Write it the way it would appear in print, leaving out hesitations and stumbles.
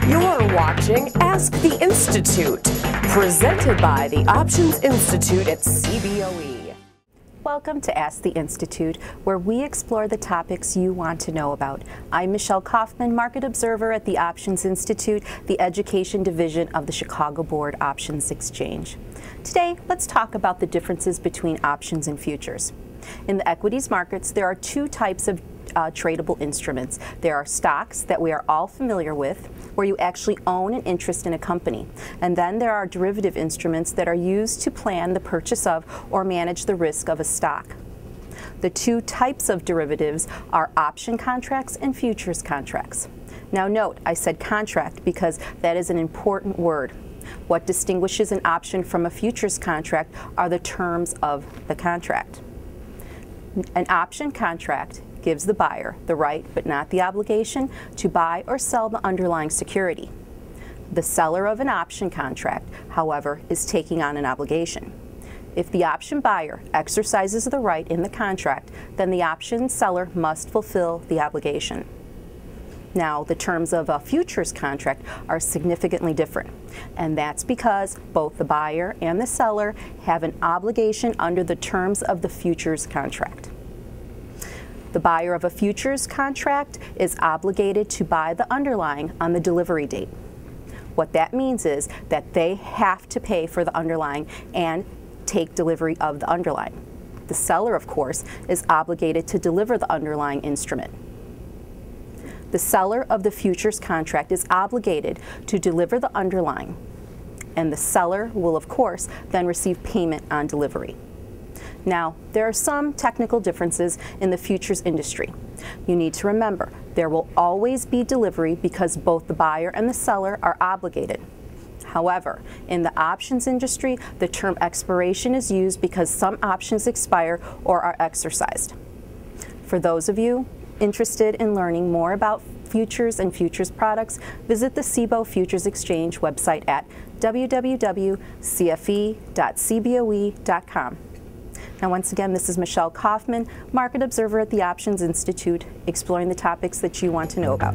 You're watching Ask the Institute, presented by the Options Institute at CBOE. Welcome to Ask the Institute, where we explore the topics you want to know about. I'm Michelle Kaufman, Market Observer at the Options Institute, the Education Division of the Chicago Board Options Exchange. Today, let's talk about the differences between options and futures. In the equities markets, there are two types of tradable instruments. There are stocks that we are all familiar with, where you actually own an interest in a company. And then there are derivative instruments that are used to plan the purchase of or manage the risk of a stock. The two types of derivatives are option contracts and futures contracts. Now note, I said contract because that is an important word. What distinguishes an option from a futures contract are the terms of the contract. An option contract gives the buyer the right, but not the obligation, to buy or sell the underlying security. The seller of an option contract, however, is taking on an obligation. If the option buyer exercises the right in the contract, then the option seller must fulfill the obligation. Now, the terms of a futures contract are significantly different, and that's because both the buyer and the seller have an obligation under the terms of the futures contract. The buyer of a futures contract is obligated to buy the underlying on the delivery date. What that means is that they have to pay for the underlying and take delivery of the underlying. The seller, of course, is obligated to deliver the underlying instrument. The seller of the futures contract is obligated to deliver the underlying, and the seller will, of course, then receive payment on delivery. Now, there are some technical differences in the futures industry. You need to remember, there will always be delivery because both the buyer and the seller are obligated. However, in the options industry, the term expiration is used because some options expire or are exercised. For those of you interested in learning more about futures and futures products, visit the CBOE Futures Exchange website at www.cfe.cboe.com. Now, once again, this is Michelle Kaufman, Market Observer at the Options Institute, exploring the topics that you want to know about.